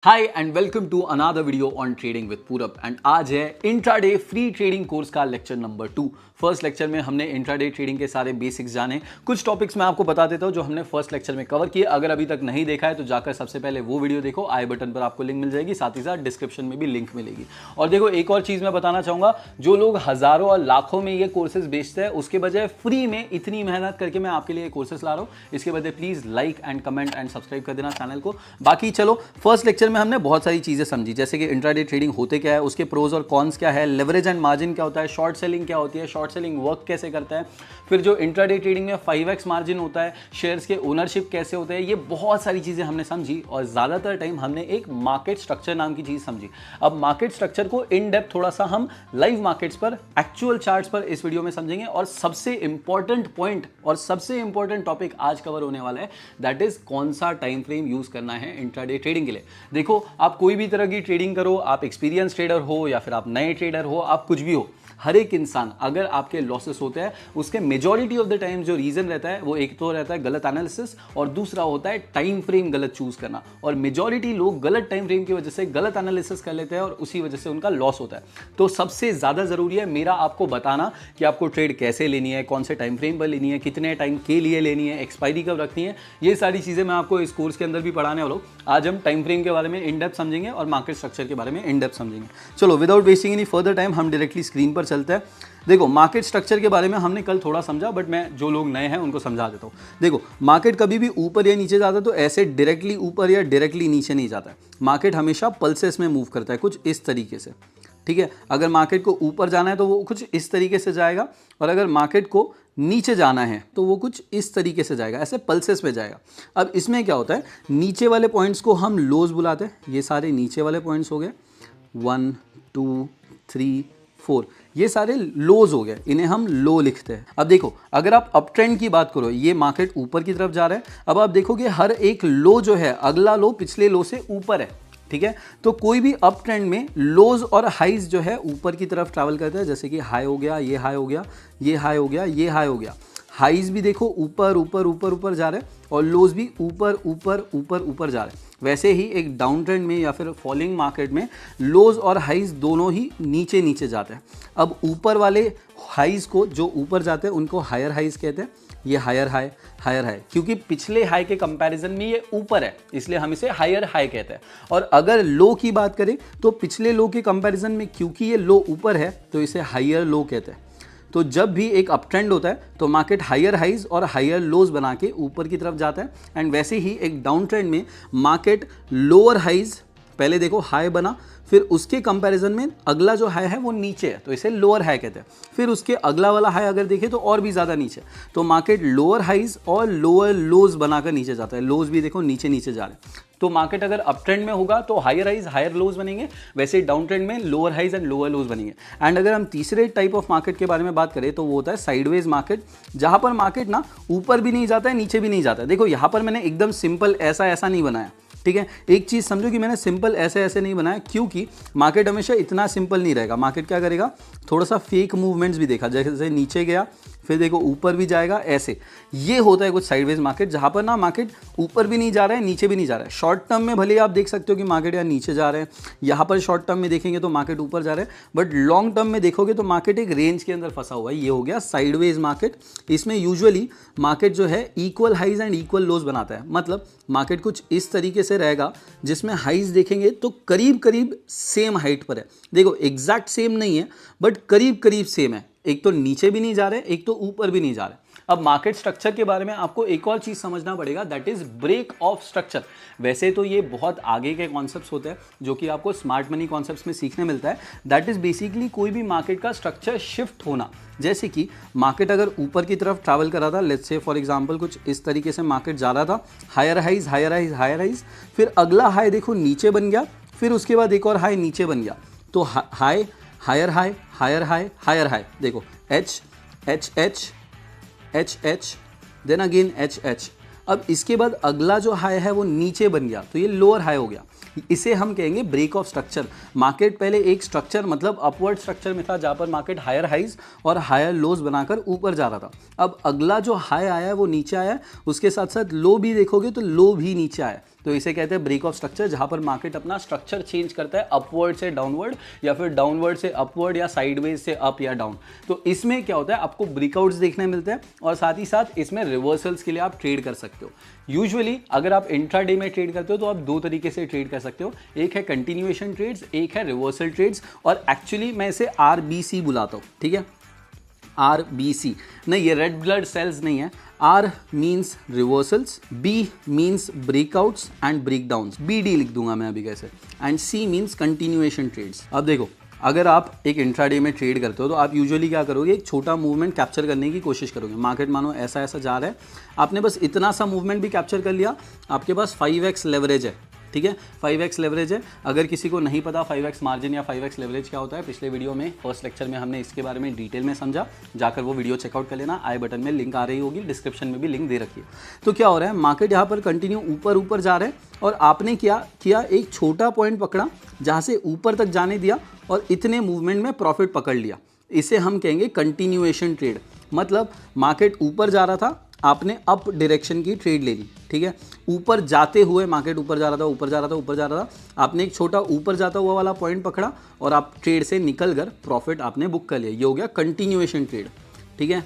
Hi and welcome to another video on trading with Purab. And आज है intraday free trading course का lecture number 2। First lecture में हमने intraday trading के सारे बेसिक्स जाने। कुछ टॉपिक्स मैं आपको बता देता हूं जो हमने फर्स्ट लेक्चर में कवर किए। अगर अभी तक नहीं देखा है तो जाकर सबसे पहले वो वीडियो देखो, आई बटन पर आपको लिंक मिल जाएगी, साथ ही साथ डिस्क्रिप्शन में भी लिंक मिलेगी। और देखो एक और चीज मैं बताना चाहूंगा, जो लोग हजारों और लाखों में ये कोर्सेज बेचते हैं उसके बजाय फ्री में इतनी मेहनत करके मैं आपके लिए कोर्सेज ला रहा हूं। इसके बजाय please like and comment and subscribe कर देना चैनल को। बाकी चलो, फर्स्ट लेक्चर में हमने बहुत सारी चीजें समझी, जैसे कि इंट्राडे ट्रेडिंग होते क्या है, उसके प्रोज और कॉन्स क्या है, लेवरेज एंड मार्जिन क्या होता है, शॉर्ट सेलिंग क्या होती है, शॉर्ट सेलिंग वर्क कैसे करता है, फिर जो इंट्राडे ट्रेडिंग में 5x मार्जिन होता है, शेयर्स के ओनरशिप कैसे होते हैं, ये बहुत सारी चीजें हमने समझी। और ज्यादातर टाइम हमने एक मार्केट स्ट्रक्चर नाम की चीज समझी। अब मार्केट स्ट्रक्चर को इन डेप्थ थोड़ा सा हम लाइव मार्केट्स पर, एक्चुअल चार्ट्स पर इस वीडियो में समझेंगे। और सबसे इंपॉर्टेंट पॉइंट और सबसे इंपॉर्टेंट टॉपिक आज कवर होने वाला है, दैट इज कौन सा टाइम फ्रेम यूज करना है इंट्राडे ट्रेडिंग के लिए। देखो, आप कोई भी तरह की ट्रेडिंग करो, आप एक्सपीरियंस ट्रेडर हो या फिर आप नए ट्रेडर हो, आप कुछ भी हो, हर एक इंसान, अगर आपके लॉसेस होते हैं उसके मेजॉरिटी ऑफ द टाइम जो रीजन रहता है वो एक तो रहता है गलत एनालिसिस और दूसरा होता है टाइम फ्रेम गलत चूज करना। और मेजॉरिटी लोग गलत टाइम फ्रेम की वजह से गलत एनालिसिस कर लेते हैं और उसी वजह से उनका लॉस होता है। तो सबसे ज्यादा जरूरी है मेरा आपको बताना कि आपको ट्रेड कैसे लेनी है, कौन से टाइम फ्रेम पर लेनी है, कितने टाइम के लिए लेनी है, एक्सपायरी कब रखनी है। ये सारी चीजें मैं आपको इस कोर्स के अंदर भी पढ़ाने वाला हूं। आज हम टाइम फ्रेम के बारे में इन डेप्थ समझेंगे और मार्केट स्ट्रक्चर के बारे में इन डेप्थ समझेंगे। चलो, without wasting any further time हम डायरेक्टली स्क्रीन पर चलते हैं। देखो, मार्केट स्ट्रक्चर के बारे में हमने कल थोड़ा समझा, बट मैं जो लोग नए हैं उनको समझा देता हूं। देखो, मार्केट कभी भी ऊपर या नीचे जाता है तो ऐसे डायरेक्टली ऊपर या डायरेक्टली नीचे नहीं जाता है। मार्केट हमेशा पल्सेस में मूव करता है, कुछ इस तरीके से। ठीक है, अगर मार्केट को ऊपर जाना है तो वो कुछ इस तरीके से जाएगा, और अगर मार्केट को नीचे जाना है तो वो कुछ इस तरीके से जाएगा, ऐसे पल्सेस में जाएगा। अब इसमें क्या होता है, नीचे वाले पॉइंट्स को हम लोज बुलाते हैं। ये सारे नीचे वाले पॉइंट्स हो गए, 1 2 3 4, ये सारे लोज हो गए, इन्हें हम लो लिखते हैं। अब देखो, अगर आप अप ट्रेंड की बात करो, ये मार्केट ऊपर की तरफ जा रहा है। अब आप देखोगे हर एक लो जो है, अगला लो पिछले लो से ऊपर है। ठीक है, तो कोई भी अप ट्रेंड में लोज और हाइज जो है ऊपर की तरफ ट्रैवल करते हैं। जैसे कि हाई हो गया, ये हाई हो गया, ये हाई हो गया, ये हाई हो गया। हाइज भी देखो ऊपर ऊपर ऊपर ऊपर जा रहे हैं और लोज भी ऊपर ऊपर ऊपर ऊपर जा रहे हैं। वैसे ही एक डाउन ट्रेंड में या फिर फॉलिंग मार्केट में लोज और हाइज दोनों ही नीचे नीचे जाते हैं। अब ऊपर वाले हाइज को, जो ऊपर जाते हैं, उनको हायर हाइज कहते हैं। ये हायर हाई, हायर हाई, क्योंकि पिछले हाई के कंपैरिजन में ये ऊपर है, इसलिए हम इसे हायर हाई कहते हैं। और अगर लो की बात करें तो पिछले लो के कंपैरिजन में क्योंकि ये लो ऊपर है तो इसे हायर लो कहते हैं। तो जब भी एक अप ट्रेंड होता है तो मार्केट हायर हाइज और हायर लोज बना के ऊपर की तरफ जाता है। एंड वैसे ही एक डाउन ट्रेंड में मार्केट लोअर हाइज, पहले देखो हाई बना, फिर उसके कंपैरिजन में अगला जो हाई है वो नीचे है तो इसे लोअर हाई कहते हैं। फिर उसके अगला वाला हाई अगर देखें तो और भी ज़्यादा नीचे, तो मार्केट लोअर हाइज और लोअर लोज बनाकर नीचे जाता है। लोज भी देखो नीचे नीचे जा रहे हैं। तो मार्केट अगर अप ट्रेंड में होगा तो हायर हाइज हायर लोज बनेंगे, वैसे डाउन ट्रेंड में lower highs and lower lows बनेंगे। एंड अगर हम तीसरे टाइप ऑफ मार्केट के बारे में बात करें तो वो होता है साइडवेज मार्केट, जहां पर मार्केट ना ऊपर भी नहीं जाता है, नीचे भी नहीं जाता है। देखो, यहाँ पर मैंने एकदम सिंपल ऐसा ऐसा नहीं बनाया। ठीक है, एक चीज समझो कि मैंने सिंपल ऐसे ऐसे नहीं बनाया, क्योंकि मार्केट हमेशा इतना सिंपल नहीं रहेगा। मार्केट क्या करेगा, थोड़ा सा फेक मूवमेंट्स भी देखा, जैसे नीचे गया फिर देखो ऊपर भी जाएगा, ऐसे। ये होता है कुछ साइडवेज मार्केट, जहां पर ना मार्केट ऊपर भी नहीं जा रहा है, नीचे भी नहीं जा रहा है। शॉर्ट टर्म में भले आप देख सकते हो कि मार्केट यहाँ नीचे जा रहे हैं, यहाँ पर शॉर्ट टर्म में देखेंगे तो मार्केट ऊपर जा रहे हैं, बट लॉन्ग टर्म में देखोगे तो मार्केट एक रेंज के अंदर फंसा हुआ है। ये हो गया साइडवेज मार्केट। इसमें यूजुअली मार्केट जो है इक्वल हाइज एंड इक्वल लोज बनाता है। मतलब मार्केट कुछ इस तरीके से रहेगा जिसमें हाइज देखेंगे तो करीब करीब सेम हाइट पर है। देखो, एग्जैक्ट सेम नहीं है बट करीब करीब सेम है। एक तो नीचे भी नहीं जा रहे, एक तो ऊपर भी नहीं जा रहे। अब मार्केट स्ट्रक्चर के बारे में आपको एक और चीज समझना पड़ेगा, that is break of structure. वैसे तो ये बहुत आगे के कॉन्सेप्ट्स होते हैं जो कि आपको स्मार्ट मनी कॉन्सेप्ट्स में सीखने मिलता है। दैट इज बेसिकली कोई भी मार्केट का स्ट्रक्चर शिफ्ट होना। जैसे कि मार्केट अगर ऊपर की तरफ ट्रैवल कर रहा था, लेट्स से फॉर एग्जांपल कुछ इस तरीके से मार्केट जा रहा था, higher highs higher highs higher highs, फिर अगला हाई देखो नीचे बन गया, फिर उसके बाद एक और हाई नीचे बन गया, तो high higher high higher high higher high, देखो H H H H H, then again H H. अब इसके बाद अगला जो हाई है वो नीचे बन गया तो ये लोअर हाई हो गया। इसे हम कहेंगे ब्रेक ऑफ स्ट्रक्चर। मार्केट पहले एक स्ट्रक्चर, मतलब अपवर्ड स्ट्रक्चर में था, जहां पर मार्केट हायर हाइज और हायर लोज बनाकर ऊपर जा रहा था। अब अगला जो हाई आया है वो नीचे आया है, उसके साथ साथ लो भी देखोगे तो लो भी नीचे आया। तो इसे कहते हैं ब्रेक ऑफ स्ट्रक्चर, जहां पर मार्केट अपना स्ट्रक्चर चेंज करता है अपवर्ड से डाउनवर्ड या फिर डाउनवर्ड से अपवर्ड या साइडवेज से अप या डाउन। तो इसमें क्या होता है, आपको ब्रेकआउट्स देखने मिलते हैं और साथ ही साथ इसमें रिवर्सल्स के लिए आप ट्रेड कर सकते हो। यूजुअली अगर आप इंट्राडे में ट्रेड करते हो तो आप दो तरीके से ट्रेड कर सकते हो, एक है कंटिन्यूएशन ट्रेड्स, एक है रिवर्सल ट्रेड्स। और एक्चुअली मैं इसे RBC बुलाता हूँ, ठीक है, RBC नहीं, ये रेड ब्लड सेल्स नहीं है। R means reversals, B means breakouts and breakdowns, BD लिख दूंगा मैं अभी कैसे, and C means continuation trades. अब देखो, अगर आप एक इंट्राडे में ट्रेड करते हो तो आप यूजुअली क्या करोगे, एक छोटा मूवमेंट कैप्चर करने की कोशिश करोगे। मार्केट मानो ऐसा ऐसा जा रहा है, आपने बस इतना सा मूवमेंट भी कैप्चर कर लिया, आपके पास 5x लेवरेज है, ठीक है, 5x लेवरेज है। अगर किसी को नहीं पता 5x मार्जिन या 5x लेवरेज क्या होता है, पिछले वीडियो में फर्स्ट लेक्चर में हमने इसके बारे में डिटेल में समझा, जाकर वो वीडियो चेकआउट कर लेना, आई बटन में लिंक आ रही होगी, डिस्क्रिप्शन में भी लिंक दे रखी है। तो क्या हो रहा है, मार्केट यहाँ पर कंटिन्यू ऊपर ऊपर जा रहा है और आपने क्या किया, एक छोटा पॉइंट पकड़ा जहाँ से ऊपर तक जाने दिया और इतने मूवमेंट में प्रॉफिट पकड़ लिया। इसे हम कहेंगे कंटिन्यूएशन ट्रेड। मतलब मार्केट ऊपर जा रहा था, आपने अप डायरेक्शन की ट्रेड ले ली, ठीक है, ऊपर जाते हुए मार्केट ऊपर जा रहा था, ऊपर जा रहा था, ऊपर जा रहा था, आपने एक छोटा ऊपर जाता हुआ वाला पॉइंट पकड़ा और आप ट्रेड से निकल कर प्रॉफिट आपने बुक कर लिया। ये हो गया कंटिन्यूएशन ट्रेड, ठीक है।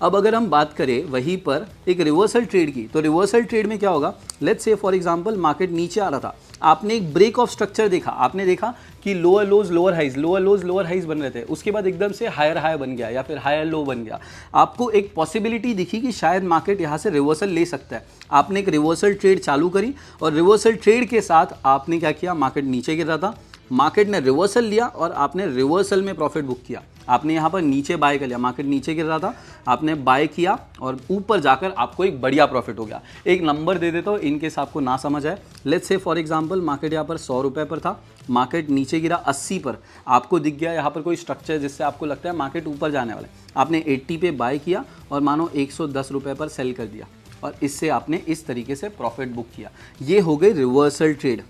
अब अगर हम बात करें वहीं पर एक रिवर्सल ट्रेड की, तो रिवर्सल ट्रेड में क्या होगा, let's say for example market नीचे आ रहा था, आपने एक ब्रेक ऑफ स्ट्रक्चर देखा, आपने देखा कि lower lows lower highs, lower lows lower highs बन रहे थे, उसके बाद एकदम से हायर हाई बन गया या फिर हायर लो बन गया, आपको एक पॉसिबिलिटी दिखी कि शायद मार्केट यहाँ से रिवर्सल ले सकता है। आपने एक रिवर्सल ट्रेड चालू करी और रिवर्सल ट्रेड के साथ आपने क्या किया, मार्केट नीचे गिर रहा था, मार्केट ने रिवर्सल लिया और आपने रिवर्सल में प्रॉफिट बुक किया। आपने यहाँ पर नीचे बाय कर लिया, मार्केट नीचे गिर रहा था, आपने बाय किया और ऊपर जाकर आपको एक बढ़िया प्रॉफिट हो गया। एक नंबर दे देता हूँ इनकेस आपको ना समझ आए, let's say for example market यहाँ पर 100 रुपये पर था, मार्केट नीचे गिरा 80 पर, आपको दिख गया यहाँ पर कोई स्ट्रक्चर जिससे आपको लगता है मार्केट ऊपर जाने वाला है, आपने 80 पे बाय किया और मानो 110 रुपये पर सेल कर दिया और इससे आपने इस तरीके से प्रॉफिट बुक किया। ये हो गई रिवर्सल ट्रेड,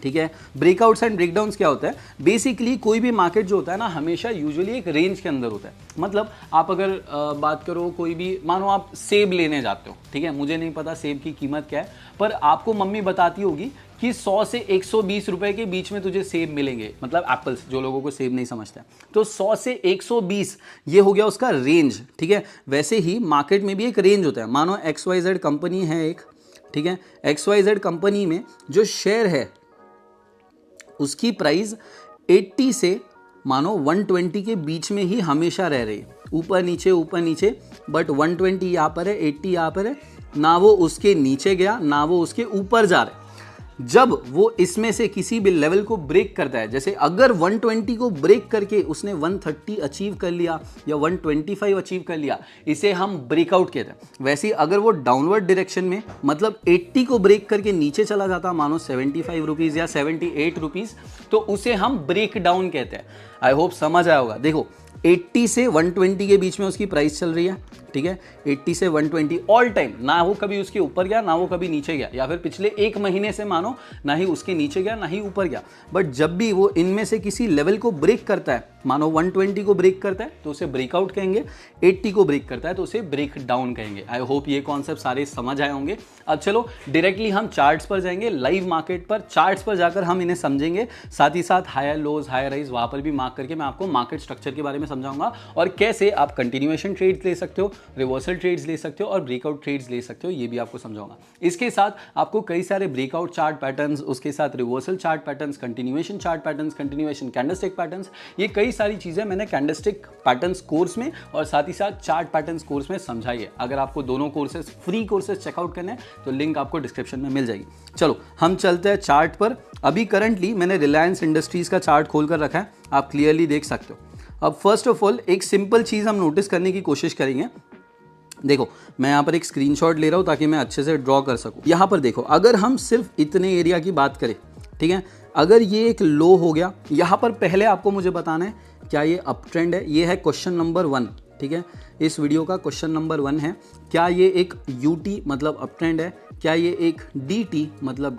ठीक है। ब्रेकआउट्स एंड ब्रेकडाउन्स क्या होता है, बेसिकली कोई भी मार्केट जो होता है ना, हमेशा यूजुअली एक रेंज के अंदर होता है। मतलब आप अगर बात करो, कोई भी मानो आप सेब लेने जाते हो, ठीक है, मुझे नहीं पता सेब की कीमत क्या है, पर आपको मम्मी बताती होगी कि 100 से 120 रुपए के बीच में तुझे सेब मिलेंगे, मतलब एप्पल्स, जो लोगों को सेब नहीं समझता है। तो 100 से 120 ये हो गया उसका रेंज, ठीक है। वैसे ही मार्केट में भी एक रेंज होता है। मानो XYZ कंपनी है एक, ठीक है, XYZ कंपनी में जो शेयर है उसकी प्राइस 80 से मानो 120 के बीच में ही हमेशा रह रही है, ऊपर नीचे, बट 120 यहाँ पर है, 80 यहाँ पर है, ना वो उसके नीचे गया ना वो उसके ऊपर जा रहा है। जब वो इसमें से किसी भी लेवल को ब्रेक करता है, जैसे अगर 120 को ब्रेक करके उसने 130 अचीव कर लिया या 125 अचीव कर लिया, इसे हम ब्रेकआउट कहते हैं। वैसे ही अगर वो डाउनवर्ड डायरेक्शन में, मतलब 80 को ब्रेक करके नीचे चला जाता, मानो 75 रुपीज़ या 78 रुपीज़, तो उसे हम ब्रेक डाउन कहते हैं। आई होप समझ आया होगा। देखो 80 से 120 के बीच में उसकी प्राइस चल रही है, ठीक है, 80 से 120 ऑल टाइम, ना वो कभी उसके ऊपर गया ना वो कभी नीचे गया, या फिर पिछले एक महीने से मानो ना ही उसके नीचे गया ना ही ऊपर गया। बट जब भी वो इनमें से किसी लेवल को ब्रेक करता है, मानो 120 को ब्रेक करता है तो उसे ब्रेकआउट कहेंगे, 80 को ब्रेक करता है तो उसे ब्रेक डाउन कहेंगे। आई होप ये कॉन्सेप्ट सारे समझ आए होंगे। अब चलो डायरेक्टली हम चार्ट्स पर जाएंगे, लाइव मार्केट पर, चार्ट्स पर जाकर हम इन्हें समझेंगे, साथ ही साथ हायर लोज हायर राइज वहां पर भी मार्क करके मैं आपको मार्केट स्ट्रक्चर के बारे में समझाऊंगा और कैसे आप कंटिन्यूएशन ट्रेड्स ले सकते हो, रिवर्सल ट्रेड्स ले सकते हो और ब्रेकआउट ट्रेड्स ले सकते हो, ये भी आपको समझाऊंगा। इसके साथ आपको कई सारे ब्रेकआउट चार्ट पैटर्न्स, उसके साथ reversal chart patterns, continuation chart patterns, continuation candlestick patterns, ये कई सारी चीजें मैंने कैंडलस्टिक पैटर्न्स कोर्स में और साथ ही साथ चार्ट पैटर्न्स कोर्स में समझाई है। अगर आपको दोनों कोर्सेज फ्री कोर्सेज चेकआउट करने हैं तो लिंक आपको डिस्क्रिप्शन में मिल जाएगी। चलो हम चलते हैं चार्ट पर। अभी करंटली मैंने रिलायंस इंडस्ट्रीज का चार्ट खोलकर रखा है, आप क्लियरली देख सकते हो। अब फर्स्ट ऑफ ऑल एक सिंपल चीज हम नोटिस करने की कोशिश करेंगे। देखो मैं यहाँ पर एक स्क्रीनशॉट ले रहा हूँ ताकि मैं अच्छे से ड्रॉ कर सकूँ। यहाँ पर देखो, अगर हम सिर्फ इतने एरिया की बात करें, ठीक है, अगर ये एक लो हो गया, यहाँ पर पहले आपको मुझे बताना है क्या ये अप ट्रेंड है। ये है क्वेश्चन नंबर 1, ठीक है, इस वीडियो का क्वेश्चन नंबर 1 है, क्या ये एक यूटी मतलब अप ट्रेंड है, क्या ये एक डीटी मतलब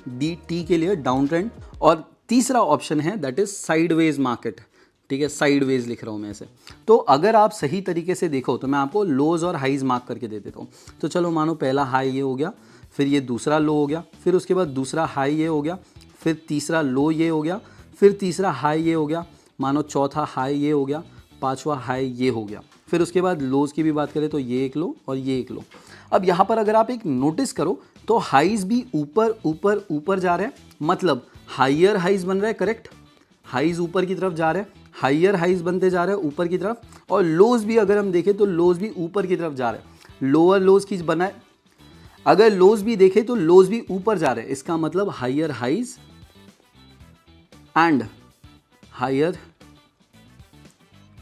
डीटी के लिए डाउन ट्रेंड, और तीसरा ऑप्शन है दैट इज साइडवेज मार्केट, ठीक है, साइडवेज लिख रहा हूँ मैं इसे। तो अगर आप सही तरीके से देखो तो मैं आपको लोज और हाईज मार्क करके दे देता हूँ। तो चलो मानो पहला हाई ये हो गया, फिर ये दूसरा लो हो गया, फिर उसके बाद दूसरा हाई ये हो गया, फिर तीसरा लो ये हो गया, फिर तीसरा हाई ये हो गया, मानो चौथा हाई ये हो गया, पांचवा हाई ये हो गया। फिर उसके बाद लोज की भी बात करें तो ये एक लो और ये एक लो। अब यहाँ पर अगर आप एक नोटिस करो तो हाइज भी ऊपर ऊपर ऊपर जा रहे हैं, मतलब हाइयर हाइज बन रहा है, करेक्ट, हाइज ऊपर की तरफ जा रहे हैं, हाइयर हाइज बनते जा रहे हैं ऊपर की तरफ, और लोज भी अगर हम देखें तो लोज भी ऊपर की तरफ जा रहे हैं, लोअर लोज की बना है, अगर लोज भी देखें तो लोज भी ऊपर जा रहे हैं, इसका मतलब हाइयर हाइज एंड हाइयर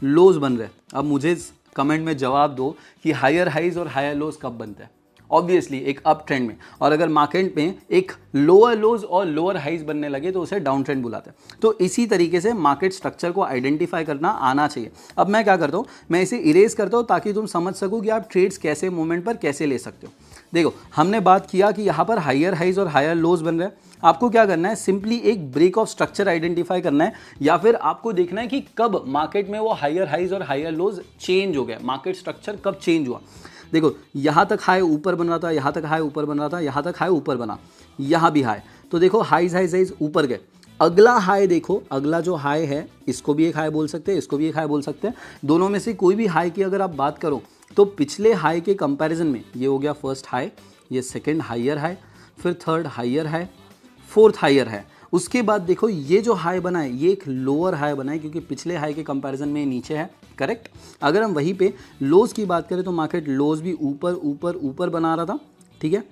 लोज बन रहे हैं। अब मुझे कमेंट में जवाब दो कि हायर हाइज और हायर लोज कब बनते हैं। ऑब्वियसली एक अप ट्रेंड में, और अगर मार्केट में एक लोअर लोज और लोअर हाइज बनने लगे तो उसे डाउन ट्रेंड बुलाते हैं। तो इसी तरीके से मार्केट स्ट्रक्चर को आइडेंटिफाई करना आना चाहिए। अब मैं क्या करता हूँ, मैं इसे इरेज करता हूँ ताकि तुम समझ सको कि आप ट्रेड्स कैसे मोमेंट पर कैसे ले सकते हो। देखो हमने बात किया कि यहाँ पर हायर हाइज और हायर लोज बन रहे हैं। आपको क्या करना है, सिंपली एक ब्रेक ऑफ स्ट्रक्चर आइडेंटिफाई करना है, या फिर आपको देखना है कि कब मार्केट में वो हायर हाइज और हायर लोज चेंज हो गए, मार्केट स्ट्रक्चर कब चेंज हुआ। देखो यहाँ तक हाई ऊपर बन रहा था, यहाँ तक हाई ऊपर बन रहा था, यहाँ तक हाई ऊपर बना, यहाँ भी हाई, तो देखो हाइज हाइज हाइज ऊपर गए। अगला हाई देखो, अगला जो हाई है इसको भी एक हाई बोल सकते हैं, इसको भी एक हाई बोल सकते हैं। दोनों में से कोई भी हाई की अगर आप बात करो तो पिछले हाई के कंपैरिजन में ये हो गया फर्स्ट हाई, ये सेकंड हाइयर हाई, फिर third higher high, fourth higher है। उसके बाद देखो ये जो हाई बना है ये एक लोअर हाई बना है, क्योंकि पिछले हाई के कंपैरिजन में नीचे है, करेक्ट। अगर हम वहीं पे लोज की बात करें तो मार्केट लोज भी ऊपर ऊपर ऊपर बना रहा था, ठीक है।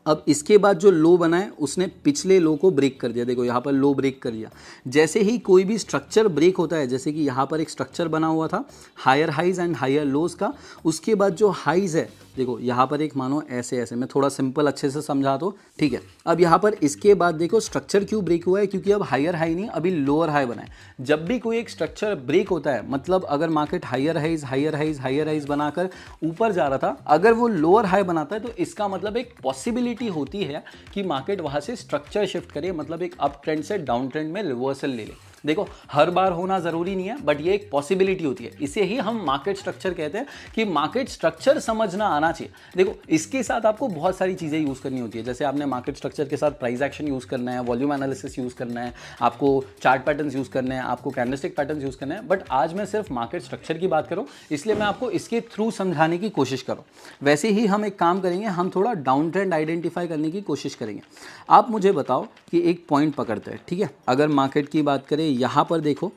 अब इसके बाद जो लो बना है उसने पिछले लो को ब्रेक कर दिया। देखो यहाँ पर लो ब्रेक कर दिया। जैसे ही कोई भी स्ट्रक्चर ब्रेक होता है, जैसे कि यहाँ पर एक स्ट्रक्चर बना हुआ था higher highs and higher lows का, उसके बाद जो हाइज है देखो यहाँ पर एक मानो ऐसे ऐसे, मैं थोड़ा सिंपल अच्छे से समझा दो, ठीक है। अब यहाँ पर इसके बाद देखो स्ट्रक्चर क्यों ब्रेक हुआ है, क्योंकि अब हायर हाई नहीं, अभी लोअर हाई बना है। जब भी कोई एक स्ट्रक्चर ब्रेक होता है, मतलब अगर market higher highs higher highs higher highs बनाकर ऊपर जा रहा था, अगर वो लोअर हाई बनाता है तो इसका मतलब एक पॉसिबिलिटी होती है कि मार्केट वहां से स्ट्रक्चर शिफ्ट करे, मतलब एक अप ट्रेंड से डाउन ट्रेंड में रिवर्सल ले ले। देखो हर बार होना जरूरी नहीं है, बट ये एक पॉसिबिलिटी होती है। इसे ही हम मार्केट स्ट्रक्चर कहते हैं कि मार्केट स्ट्रक्चर समझना आना चाहिए। देखो इसके साथ आपको बहुत सारी चीजें यूज करनी होती है, जैसे आपने मार्केट स्ट्रक्चर के साथ प्राइस एक्शन यूज करना है, वॉल्यूम एनालिसिस यूज करना है, आपको चार्ट पैटर्न्स यूज करने हैं, आपको कैंडलस्टिक पैटर्न्स यूज करना है। बट आज मैं सिर्फ मार्केट स्ट्रक्चर की बात करूं, इसलिए मैं आपको इसके थ्रू समझाने की कोशिश करूं। वैसे ही हम एक काम करेंगे, हम थोड़ा डाउन ट्रेंड आइडेंटिफाई करने की कोशिश करेंगे। आप मुझे बताओ कि एक पॉइंट पकड़ते हैं, ठीक है। अगर मार्केट की बात करें, यहां पर देखो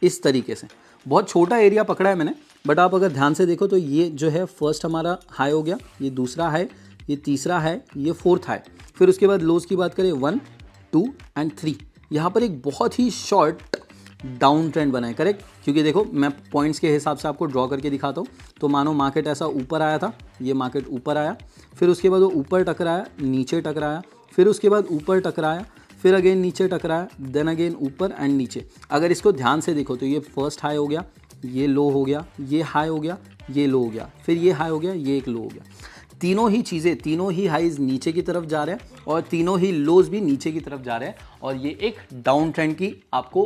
इस तरीके से, बहुत छोटा एरिया पकड़ा है मैंने, बट आप अगर ध्यान से देखो तो ये जो है फर्स्ट हमारा हाई हो गया, ये दूसरा हाई, ये तीसरा हाई, ये फोर्थ हाई। फिर उसके बाद लोज की बात करें 1, 2 एंड 3, यहाँ पर एक बहुत ही शॉर्ट डाउन ट्रेंड बना है, करेक्ट। क्योंकि देखो मैं पॉइंट्स के हिसाब से आपको ड्रॉ करके दिखाता हूँ। तो मानो मार्केट ऐसा ऊपर आया था, ये मार्केट ऊपर आया, फिर उसके बाद वो ऊपर टकराया, नीचे टकराया, फिर उसके बाद ऊपर टकराया, फिर अगेन नीचे टकराया, देन अगेन ऊपर एंड नीचे। अगर इसको ध्यान से देखो तो ये फर्स्ट हाई हो गया, ये लो हो गया, ये हाई हो गया, ये लो हो गया, फिर ये हाई हो गया, ये एक लो हो गया। तीनों ही चीज़ें, तीनों ही हाइज नीचे की तरफ जा रहे हैं और तीनों ही लोज भी नीचे की तरफ जा रहे हैं, और ये एक डाउन ट्रेंड की आपको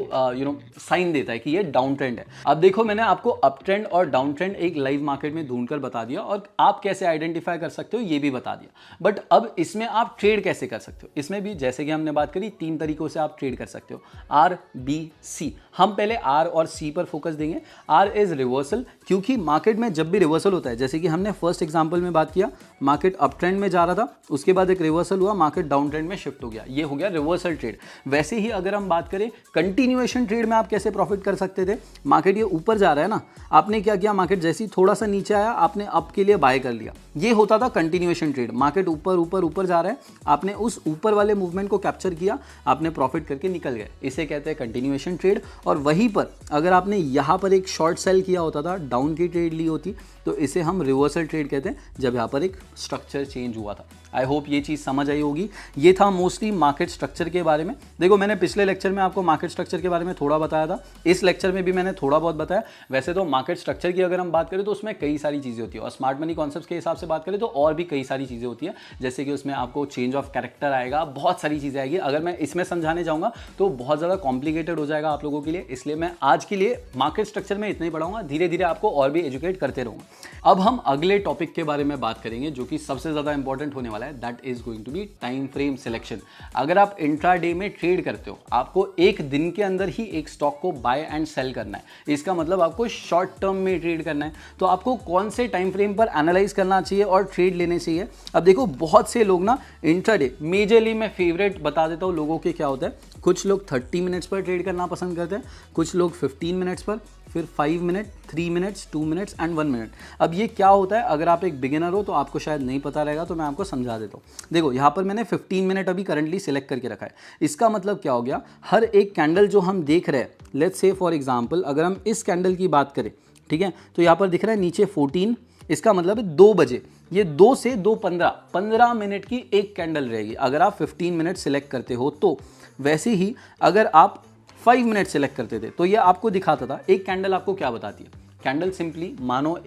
साइन देता है कि ये डाउन ट्रेंड है। अब देखो मैंने आपको अप ट्रेंड और डाउन ट्रेंड एक लाइव मार्केट में ढूंढकर बता दिया, और आप कैसे आइडेंटिफाई कर सकते हो ये भी बता दिया। बट अब इसमें आप ट्रेड कैसे कर सकते हो, इसमें भी जैसे कि हमने बात करी 3 तरीकों से आप ट्रेड कर सकते हो, आर बी सी। हम पहले आर और सी पर फोकस देंगे। आर इज रिवर्सल, क्योंकि मार्केट में जब भी रिवर्सल होता है, जैसे कि हमने फर्स्ट एग्जांपल में बात किया, मार्केट अप ट्रेंड में जा रहा था, उसके बाद एक रिवर्सल हुआ, मार्केट डाउन ट्रेंड में शिफ्ट हो गया, ये हो गया रिवर्सल ट्रेड। वैसे ही अगर हम बात करें कंटिन्यूएशन ट्रेड में, आप कैसे प्रॉफिट कर सकते थे। मार्केट ये ऊपर जा रहा है ना, आपने क्या किया, मार्केट जैसे ही थोड़ा सा नीचे आया, आपने अप के लिए बाय कर लिया, ये होता था कंटिन्यूएशन ट्रेड। मार्केट ऊपर ऊपर ऊपर जा रहा है, आपने उस ऊपर वाले मूवमेंट को कैप्चर किया, आपने प्रॉफिट करके निकल गए, इसे कहते हैं कंटिन्यूएशन ट्रेड। और वहीं पर अगर आपने यहाँ पर एक शॉर्ट सेल किया होता था, डाउन की ट्रेड ली होती, तो इसे हम रिवर्सल ट्रेड कहते हैं, जब यहाँ पर एक स्ट्रक्चर चेंज हुआ था। आई होप ये चीज़ समझ आई होगी। ये था मोस्टली मार्केट स्ट्रक्चर के बारे में। देखो मैंने पिछले लेक्चर में आपको मार्केट स्ट्रक्चर के बारे में थोड़ा बताया था, इस लेक्चर में भी मैंने थोड़ा बहुत बताया। वैसे तो मार्केट स्ट्रक्चर की अगर हम बात करें तो उसमें कई सारी चीज़ें होती है, और स्मार्ट मनी कॉन्सेप्ट के हिसाब से बात करें तो और भी कई सारी चीज़ें होती है, जैसे कि उसमें आपको चेंज ऑफ कैरेक्टर आएगा, बहुत सारी चीज़ें आएगी। अगर मैं इसमें समझाने जाऊँगा तो बहुत ज़्यादा कॉम्प्लिकेटेड हो जाएगा आप लोगों के लिए, इसलिए मैं आज के लिए मार्केट स्ट्रक्चर में इतना ही पढ़ाऊंगा, धीरे धीरे आपको और भी एजुकेट करते रहूँगा। अब हम अगले टॉपिक के बारे में बात करेंगे जो कि सबसे ज़्यादा इंपॉर्टेंट होने वाला है, that is going to be time frame selection. अगर आप इंट्राडे में ट्रेड करते हो, आपको एक दिन के अंदर ही एक स्टॉक को बाय एंड सेल करना है, इसका मतलब आपको शॉर्ट टर्म में ट्रेड करना है, तो आपको कौन से टाइम फ्रेम पर एनालाइज करना चाहिए और ट्रेड लेने चाहिए। अब देखो बहुत से लोग ना इंट्राडे, मेजरली मैं फेवरेट बता देता हूँ लोगों के क्या होता है, कुछ लोग 30 मिनट्स पर ट्रेड करना पसंद करते हैं, कुछ लोग 15 मिनट्स पर, फिर 5 minute, 3 minutes, 2 minutes and 1 minute. अब ये क्या होता है, अगर आप एक बिगिनर हो तो आपको शायद नहीं पता रहेगा, तो मैं आपको समझा देता हूँ। देखो यहाँ पर मैंने 15 मिनट अभी करंटली सिलेक्ट करके रखा है। इसका मतलब क्या हो गया, हर एक कैंडल जो हम देख रहे हैं, लेट्स से फॉर एग्जांपल अगर हम इस कैंडल की बात करें, ठीक है, तो यहाँ पर दिख रहा है नीचे 14, इसका मतलब है 2 बजे, ये 2 से 15 मिनट की एक कैंडल रहेगी अगर आप 15 मिनट सिलेक्ट करते हो तो। वैसे ही अगर आप 5 मिनट सेलेक्ट करते थे तो ये आपको दिखाता था, एक कैंडल आपको क्या बताती है, कैंडल सिंपली मानो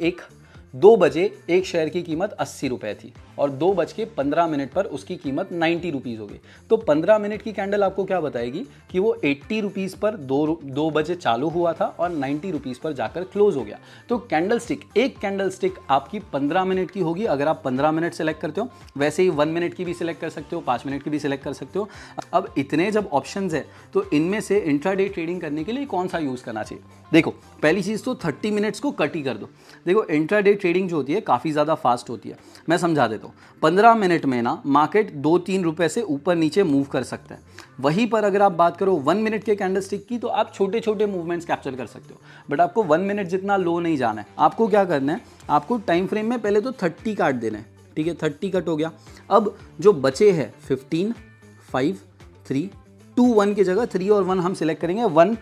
2 बजे एक शेयर की कीमत 80 रुपए थी और 2:15 पर उसकी कीमत 90 रुपीज़ हो गई, तो 15 मिनट की कैंडल आपको क्या बताएगी कि वो 80 रुपीज़ पर 2 बजे चालू हुआ था और 90 रुपीज़ पर जाकर क्लोज हो गया। तो कैंडल स्टिक, एक कैंडल स्टिक आपकी 15 मिनट की होगी अगर आप 15 मिनट सेलेक्ट करते हो। वैसे ही 1 मिनट की भी सिलेक्ट कर सकते हो, 5 मिनट की भी सिलेक्ट कर सकते हो। अब इतने जब ऑप्शंस है तो इनमें से इंट्राडे ट्रेडिंग करने के लिए कौन सा यूज़ करना चाहिए। देखो पहली चीज़ तो 30 मिनट्स को कट ही कर दो। देखो इंट्राडे ट्रेडिंग जो होती है काफ़ी ज़्यादा फास्ट होती है, मैं समझा देता हूँ। 15 मिनट में ना मार्केट 2-3 रुपए से ऊपर नीचे मूव कर सकता है। वहीं पर अगर आप बात करो 1 मिनट के कैंडल स्टिक की, तो आप छोटे छोटे मूवमेंट्स कैप्चर कर सकते हो, बट आपको 1 मिनट जितना लो नहीं जाना है। आपको क्या करना है, आपको टाइम फ्रेम में पहले तो 30 काट देना है, ठीक है, 30 कट हो गया। अब जो बचे है 15, 5, 3, 2, 1 की जगह 3 और 1 हम सिलेक्ट करेंगे, 1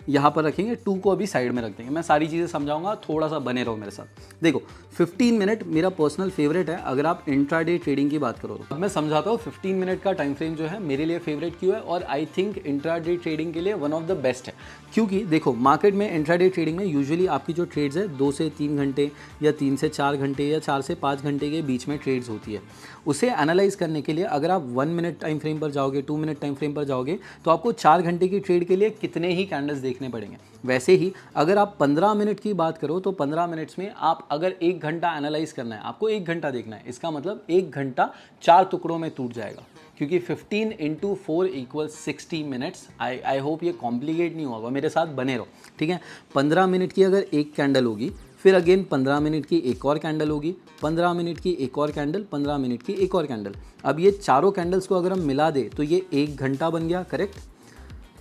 यहाँ पर रखेंगे, 2 को अभी साइड में रख देंगे। मैं सारी चीज़ें समझाऊंगा, थोड़ा सा बने रहो मेरे साथ। देखो 15 मिनट मेरा पर्सनल फेवरेट है अगर आप इंट्राडे ट्रेडिंग की बात करो तो। अब मैं समझाता हूँ 15 मिनट का टाइम फ्रेम जो है मेरे लिए फेवरेट क्यों है, और आई थिंक इंट्राडे ट्रेडिंग के लिए वन ऑफ द बेस्ट है। क्योंकि देखो मार्केट में इंट्राडे ट्रेडिंग में यूजुअली आपकी जो ट्रेड्स है 2 से 3 घंटे या 3 से 4 घंटे या 4 से 5 घंटे के बीच में ट्रेड्स होती है। उसे एनालाइज करने के लिए अगर आप 1 मिनट टाइम फ्रेम पर जाओगे, 2 मिनट टाइम फ्रेम पर जाओगे, तो आपको 4 घंटे की ट्रेड के लिए कितने ही कैंडल्स देखने पड़ेंगे। वैसे ही अगर आप 15 मिनट की बात करो तो 15 मिनट्स में आप अगर 1 घंटा एनालाइज करना है, आपको 1 घंटा देखना है, इसका मतलब 1 घंटा 4 टुकड़ों में टूट जाएगा, क्योंकि 15 × 4 = 60 मिनट्स। आई होप ये कॉम्प्लिकेट नहीं होगा, मेरे साथ बने रहो, ठीक है। 15 मिनट की अगर एक कैंडल होगी, फिर अगेन 15 मिनट की एक और कैंडल होगी, 15 मिनट की एक और कैंडल, 15 मिनट की एक और कैंडल। अब ये चारों कैंडल्स को अगर हम मिला दे तो ये 1 घंटा बन गया, करेक्ट।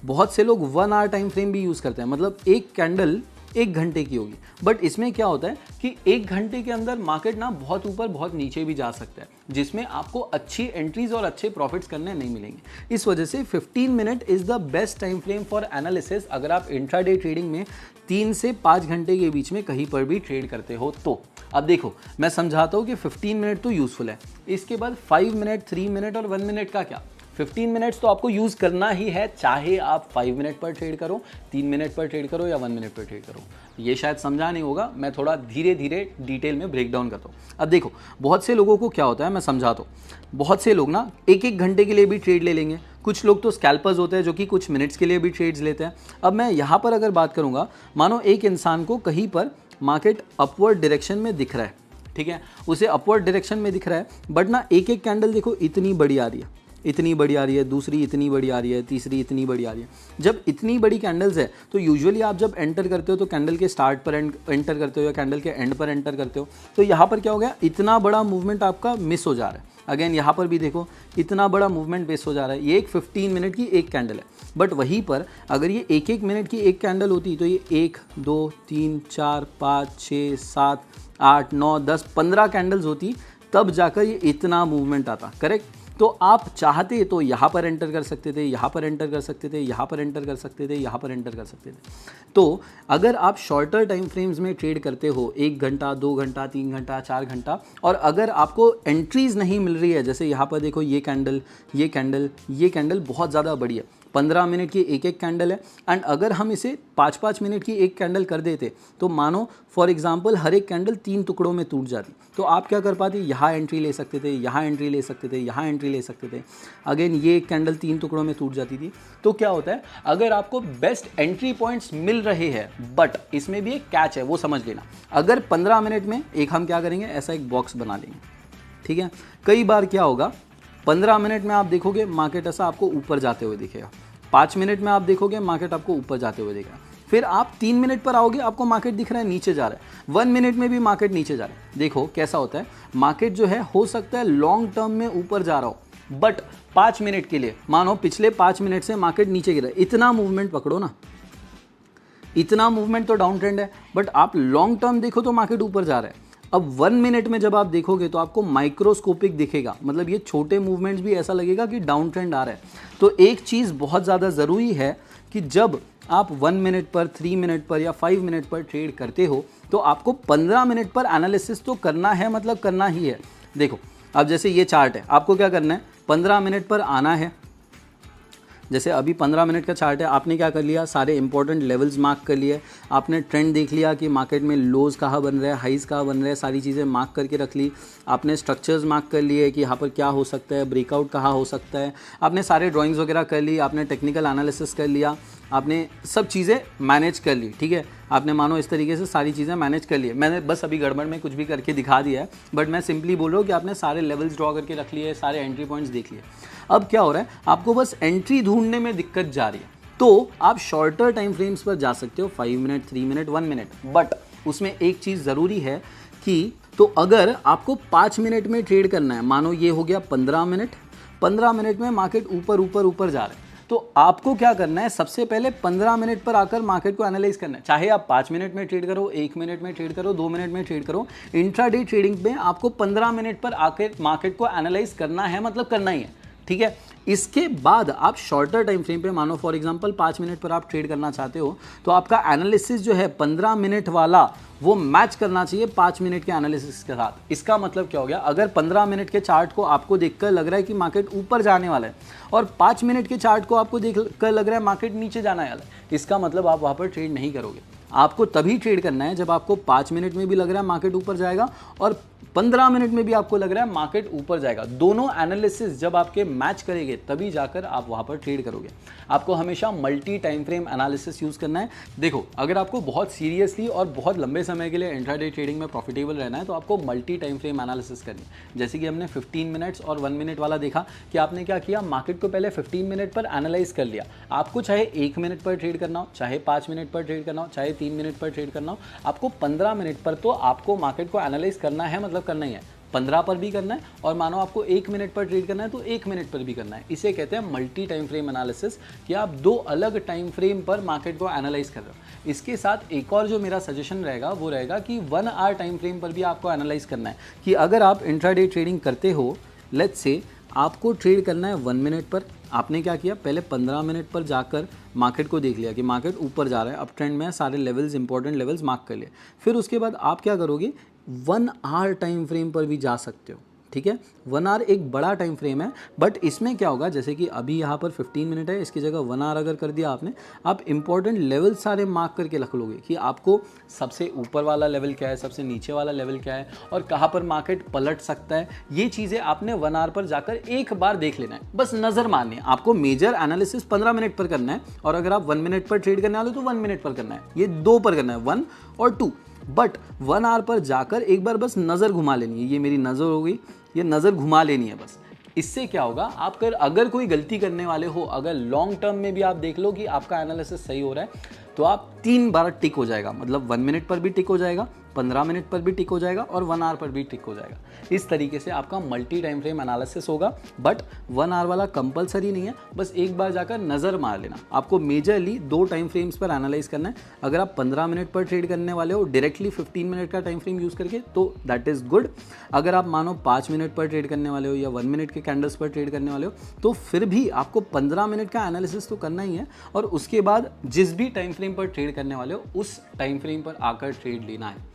बहुत से लोग 1 आवर टाइम फ्रेम भी यूज़ करते हैं, मतलब एक कैंडल 1 घंटे की होगी, बट इसमें क्या होता है कि 1 घंटे के अंदर मार्केट ना बहुत ऊपर बहुत नीचे भी जा सकता है, जिसमें आपको अच्छी एंट्रीज और अच्छे प्रॉफिट्स करने नहीं मिलेंगे। इस वजह से 15 minute is the best time frame for analysis अगर आप इंट्राडे ट्रेडिंग में 3 से 5 घंटे के बीच में कहीं पर भी ट्रेड करते हो तो। अब देखो मैं समझाता हूँ कि 15 मिनट तो यूज़फुल है, इसके बाद 5 मिनट, 3 मिनट और 1 मिनट का क्या। 15 मिनट्स तो आपको यूज़ करना ही है, चाहे आप 5 मिनट पर ट्रेड करो, 3 मिनट पर ट्रेड करो या 1 मिनट पर ट्रेड करो। ये शायद समझा नहीं होगा, मैं थोड़ा धीरे धीरे डिटेल में ब्रेक डाउन करता हूँ। अब देखो बहुत से लोगों को क्या होता है, मैं समझाता हूँ। बहुत से लोग ना 1-1 घंटे के लिए भी ट्रेड ले लेंगे, कुछ लोग तो स्कैल्पर्स होते हैं जो कि कुछ मिनट्स के लिए भी ट्रेड्स लेते हैं। अब मैं यहाँ पर अगर बात करूँगा, मानो एक इंसान को कहीं पर मार्केट अपवर्ड डायरेक्शन में दिख रहा है, ठीक है, उसे अपवर्ड डायरेक्शन में दिख रहा है, बट ना एक कैंडल देखो इतनी बड़ी आ रही है, इतनी बड़ी आ रही है, दूसरी इतनी बड़ी आ रही है, तीसरी इतनी बड़ी आ रही है। जब इतनी बड़ी कैंडल्स है तो यूजुअली आप जब एंटर करते हो तो कैंडल के स्टार्ट पर एंटर करते हो या कैंडल के एंड पर एंटर करते हो, तो यहाँ पर क्या हो गया, इतना बड़ा मूवमेंट आपका मिस हो जा रहा है। अगेन यहाँ पर भी देखो इतना बड़ा मूवमेंट मिस हो जा रहा है। ये एक 15 मिनट की एक कैंडल है, बट वहीं पर अगर ये 1-1 मिनट की एक कैंडल होती तो ये 1, 2, 3, 4, 5, 6, 7, 8, 9, 10, 15 कैंडल्स होती, तब जाकर ये इतना मूवमेंट आता, करेक्ट। तो आप चाहते तो यहाँ पर एंटर कर सकते थे, यहाँ पर एंटर कर सकते थे, यहाँ पर एंटर कर सकते थे, यहाँ पर एंटर कर सकते थे। तो अगर आप शॉर्टर टाइम फ्रेम्स में ट्रेड करते हो 1 घंटा, 2 घंटा, 3 घंटा, 4 घंटा, और अगर आपको एंट्रीज नहीं मिल रही है, जैसे यहाँ पर देखो ये कैंडल, ये कैंडल, ये कैंडल बहुत ज़्यादा बड़ी है, 15 मिनट की एक एक कैंडल है, एंड अगर हम इसे 5-5 मिनट की एक कैंडल कर देते तो मानो फॉर एग्जांपल हर एक कैंडल 3 टुकड़ों में टूट जाती, तो आप क्या कर पाते, यहाँ एंट्री ले सकते थे, यहाँ एंट्री ले सकते थे, यहाँ एंट्री ले सकते थे। अगेन ये एक कैंडल 3 टुकड़ों में टूट जाती थी। तो क्या होता है, अगर आपको बेस्ट एंट्री पॉइंट्स मिल रहे हैं, बट इसमें भी एक कैच है, वो समझ लेना। अगर 15 मिनट में एक हम क्या करेंगे, ऐसा एक बॉक्स बना लेंगे, ठीक है। कई बार क्या होगा, 15 मिनट में आप देखोगे मार्केट ऐसा आपको ऊपर जाते हुए दिखेगा, 5 मिनट में आप देखोगे मार्केट आपको ऊपर जाते हुए दिखेगा, फिर आप 3 मिनट पर आओगे आपको मार्केट दिख रहा है नीचे जा रहा है, 1 मिनट में भी मार्केट नीचे जा रहा है। देखो कैसा होता है, मार्केट जो है हो सकता है लॉन्ग टर्म में ऊपर जा रहा हो, बट 5 मिनट के लिए मानो पिछले 5 मिनट से मार्केट नीचे गिरा है, इतना मूवमेंट पकड़ो ना, इतना मूवमेंट तो डाउन ट्रेंड है, बट आप लॉन्ग टर्म देखो तो मार्केट ऊपर जा रहा है। अब 1 मिनट में जब आप देखोगे तो आपको माइक्रोस्कोपिक दिखेगा, मतलब ये छोटे मूवमेंट्स भी ऐसा लगेगा कि डाउन ट्रेंड आ रहा है। तो एक चीज़ बहुत ज़्यादा ज़रूरी है कि जब आप 1 मिनट पर, 3 मिनट पर या 5 मिनट पर ट्रेड करते हो तो आपको 15 मिनट पर एनालिसिस तो करना है, मतलब करना ही है। देखो अब जैसे ये चार्ट है, आपको क्या करना है, 15 मिनट पर आना है। जैसे अभी 15 मिनट का चार्ट है, आपने क्या कर लिया, सारे इंपॉर्टेंट लेवल्स मार्क कर लिए, आपने ट्रेंड देख लिया कि मार्केट में लोज कहाँ बन रहे हैं, हाइज कहाँ बन रहे हैं, सारी चीज़ें मार्क करके रख ली। आपने स्ट्रक्चर्स मार्क कर लिए कि यहाँ पर क्या हो सकता है, ब्रेकआउट कहाँ हो सकता है, आपने सारे ड्राइंग्स वगैरह कर ली, आपने टेक्निकल एनालिसिस कर लिया, आपने सब चीज़ें मैनेज कर ली, ठीक है। आपने मानो इस तरीके से सारी चीज़ें मैनेज कर ली है। मैंने बस अभी गड़बड़ में कुछ भी करके दिखा दिया है, बट मैं सिंपली बोल रहा हूँ कि आपने सारे लेवल्स ड्रॉ करके रख लिए, सारे एंट्री पॉइंट्स देख लिए। अब क्या हो रहा है, आपको बस एंट्री ढूंढने में दिक्कत जा रही है, तो आप शॉर्टर टाइम फ्रेम्स पर जा सकते हो, 5 मिनट, 3 मिनट, 1 मिनट, बट उसमें एक चीज़ ज़रूरी है कि तो अगर आपको 5 मिनट में ट्रेड करना है, मानो ये हो गया 15 मिनट, 15 मिनट में मार्केट ऊपर ऊपर ऊपर जा रहा है, तो आपको क्या करना है, सबसे पहले 15 मिनट पर आकर मार्केट को एनालाइज करना है। चाहे आप 5 मिनट में ट्रेड करो, 1 मिनट में ट्रेड करो, 2 मिनट में ट्रेड करो, इंट्राडे ट्रेडिंग में आपको 15 मिनट पर आकर मार्केट को एनालाइज करना है, मतलब करना ही है, ठीक है। इसके बाद आप शॉर्टर टाइम फ्रेम पे, मानो फॉर एग्जांपल 5 मिनट पर आप ट्रेड करना चाहते हो, तो आपका एनालिसिस जो है 15 मिनट वाला वो मैच करना चाहिए 5 मिनट के एनालिसिस के साथ। इसका मतलब क्या हो गया, अगर 15 मिनट के चार्ट को आपको देखकर लग रहा है कि मार्केट ऊपर जाने वाला है और 5 मिनट के चार्ट को आपको देखकर लग रहा है मार्केट नीचे जाने वाला है, इसका मतलब आप वहाँ पर ट्रेड नहीं करोगे। आपको तभी ट्रेड करना है जब आपको 5 मिनट में भी लग रहा है मार्केट ऊपर जाएगा और 15 मिनट में भी आपको लग रहा है मार्केट ऊपर जाएगा। दोनों एनालिसिस जब आपके मैच करेंगे तभी जाकर आप वहां पर ट्रेड करोगे। आपको हमेशा multi time frame analysis use करना है। देखो, अगर आपको बहुत सीरियसली और बहुत लंबे समय के लिए इंट्राडे ट्रेडिंग में प्रॉफिटेबल रहना है तो आपको मल्टी टाइम फ्रेम एनालिसिस करनी है। जैसे कि हमने 15 मिनट्स और 1 मिनट वाला देखा कि आपने क्या किया, मार्केट को पहले 15 मिनट पर एनालाइज कर लिया। आपको चाहे 1 मिनट पर ट्रेड करना हो, चाहे 5 मिनट पर ट्रेड करना हो, चाहे 3 मिनट पर ट्रेड करना हो, आपको 15 मिनट पर तो आपको मार्केट को एनालाइज करना है, मतलब करना ही है। 15 पर भी करना है और मानो आपको 1 मिनट पर ट्रेड करना है तो 1 मिनट पर भी करना है। इसे कहते हैं मल्टी टाइम फ्रेम एनालिसिस, कि आप 2 अलग टाइम फ्रेम पर मार्केट को एनालाइज कर रहे हो। इसके साथ एक और जो मेरा सजेशन रहेगा वो रहेगा कि 1 आवर टाइम फ्रेम पर भी आपको एनालाइज करना है कि अगर आप इंट्राडे ट्रेडिंग करते हो, लेट्स से आपको ट्रेड करना है 1 मिनट पर। आपने क्या किया, पहले 15 मिनट पर जाकर मार्केट को देख लिया कि मार्केट ऊपर जा रहा है, अप ट्रेंड में, सारे लेवल्स, इंपॉर्टेंट लेवल्स मार्क कर लिए। फिर उसके बाद आप क्या करोगे, 1 आवर टाइम फ्रेम पर भी जा सकते हो, ठीक है। 1 आवर एक बड़ा टाइम फ्रेम है, बट इसमें क्या होगा, जैसे कि अभी यहाँ पर 15 मिनट है, इसकी जगह 1 आवर अगर कर दिया आपने, आप इंपॉर्टेंट लेवल सारे मार्क करके रख लोगे कि आपको सबसे ऊपर वाला लेवल क्या है, सबसे नीचे वाला लेवल क्या है और कहाँ पर मार्केट पलट सकता है। ये चीज़ें आपने 1 आवर पर जाकर एक बार देख लेना है, बस नज़र मारनी है। आपको मेजर एनालिसिस 15 मिनट पर करना है और अगर आप 1 मिनट पर ट्रेड करने वाले हो तो 1 मिनट पर करना है, ये 2 पर करना है, 1 और 2। बट 1 आवर पर जाकर एक बार बस नज़र घुमा लेनी है। ये मेरी नज़र हो गई, ये नज़र घुमा लेनी है बस। इससे क्या होगा, आप अगर कोई गलती करने वाले हो, अगर लॉन्ग टर्म में भी आप देख लो कि आपका एनालिसिस सही हो रहा है, तो आप 3 बार टिक हो जाएगा, मतलब 1 मिनट पर भी टिक हो जाएगा, 15 मिनट पर भी टिक हो जाएगा और 1 आवर पर भी टिक हो जाएगा। इस तरीके से आपका मल्टी टाइम फ्रेम एनालिसिस होगा, बट 1 आवर वाला कंपलसरी नहीं है, बस एक बार जाकर नज़र मार लेना। आपको मेजरली 2 टाइम फ्रेम्स पर एनालाइज करना है। अगर आप 15 मिनट पर ट्रेड करने वाले हो डायरेक्टली 15 मिनट का टाइम फ्रेम यूज़ करके, तो दैट इज़ गुड। अगर आप मानो 5 मिनट पर ट्रेड करने वाले हो या 1 मिनट के कैंडल्स पर ट्रेड करने वाले हो, तो फिर भी आपको 15 मिनट का एनालिसिस तो करना ही है, और उसके बाद जिस भी टाइम फ्रेम पर ट्रेड करने वाले हो उस टाइम फ्रेम पर आकर ट्रेड लेना है।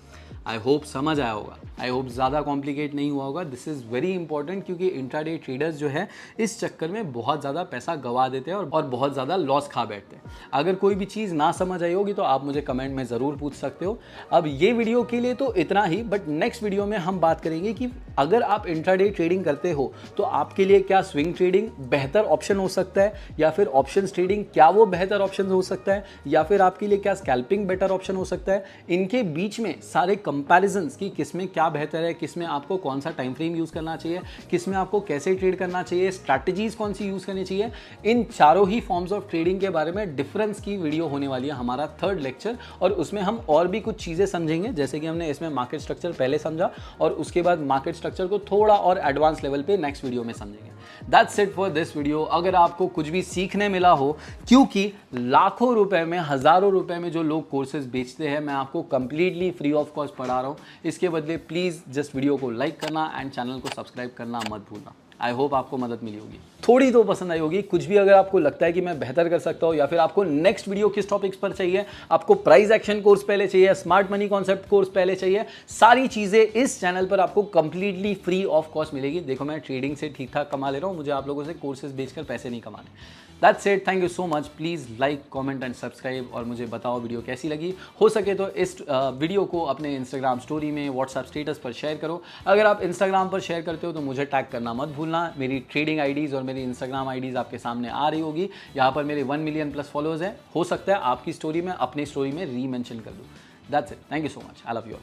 आई होप समझ आया होगा, आई होप ज़्यादा कॉम्प्लिकेट नहीं हुआ होगा। दिस इज़ वेरी इंपॉर्टेंट, क्योंकि इंट्राडे ट्रेडर्स जो है इस चक्कर में बहुत ज़्यादा पैसा गवा देते हैं और बहुत ज़्यादा लॉस खा बैठते हैं। अगर कोई भी चीज़ ना समझ आई होगी तो आप मुझे कमेंट में ज़रूर पूछ सकते हो। अब ये वीडियो के लिए तो इतना ही, बट नेक्स्ट वीडियो में हम बात करेंगे कि अगर आप इंट्राडे ट्रेडिंग करते हो तो आपके लिए क्या स्विंग ट्रेडिंग बेहतर ऑप्शन हो सकता है, या फिर ऑप्शंस ट्रेडिंग क्या वो बेहतर ऑप्शन हो सकता है, या फिर आपके लिए क्या स्कैल्पिंग बेटर ऑप्शन हो सकता है। इनके बीच में सारे कंपैरिजंस कि किसमें क्या बेहतर है, किसमें आपको कौन सा टाइम फ्रेम यूज़ करना चाहिए, किसमें आपको कैसे ट्रेड करना चाहिए, स्ट्रैटेजीज कौन सी यूज़ करनी चाहिए, इन चारों ही फॉर्म्स ऑफ ट्रेडिंग के बारे में डिफरेंस की वीडियो होने वाली है हमारा 3rd लेक्चर। और उसमें हम और भी कुछ चीज़ें समझेंगे, जैसे कि हमने इसमें मार्केट स्ट्रक्चर पहले समझा और उसके बाद मार्केट स्ट्रक्चर को थोड़ा और एडवांस लेवल पे नेक्स्ट वीडियो में समझेंगे। That's it for this video. अगर आपको कुछ भी सीखने मिला हो, क्योंकि लाखों रुपए में, हज़ारों रुपए में जो लोग कोर्सेज बेचते हैं, मैं आपको कंप्लीटली फ्री ऑफ कॉस्ट पढ़ा रहा हूँ। इसके बदले प्लीज़ जस्ट वीडियो को लाइक करना एंड चैनल को सब्सक्राइब करना मत भूलना। आई होप आपको मदद मिली होगी, थोड़ी तो पसंद आई होगी। कुछ भी अगर आपको लगता है कि मैं बेहतर कर सकता हूँ, या फिर आपको नेक्स्ट वीडियो किस टॉपिक्स पर चाहिए, आपको प्राइस एक्शन कोर्स पहले चाहिए, स्मार्ट मनी कॉन्सेप्ट कोर्स पहले चाहिए, सारी चीज़ें इस चैनल पर आपको कंप्लीटली फ्री ऑफ कॉस्ट मिलेगी। देखो, मैं ट्रेडिंग से ठीक ठाक कमा ले रहा हूँ, मुझे आप लोगों से कोर्सेज बेचकर पैसे नहीं कमाने। That's it, thank you so much. Please like, comment and subscribe, और मुझे बताओ वीडियो कैसी लगी। हो सके तो इस वीडियो को अपने इंस्टाग्राम स्टोरी में, व्हाट्सएप स्टेटस पर शेयर करो। अगर आप इंस्टाग्राम पर शेयर करते हो तो मुझे टैग करना मत भूलना। मेरी ट्रेडिंग आईडीज़ और मेरी इंस्टाग्राम आईडीज़ आपके सामने आ रही होगी। यहाँ पर मेरे 1 मिलियन प्लस फॉलोअर्स हैं। हो सकता है आपकी स्टोरी में, अपनी स्टोरी में री मेंशन कर दूँ। That's it, thank you so much, I love you all.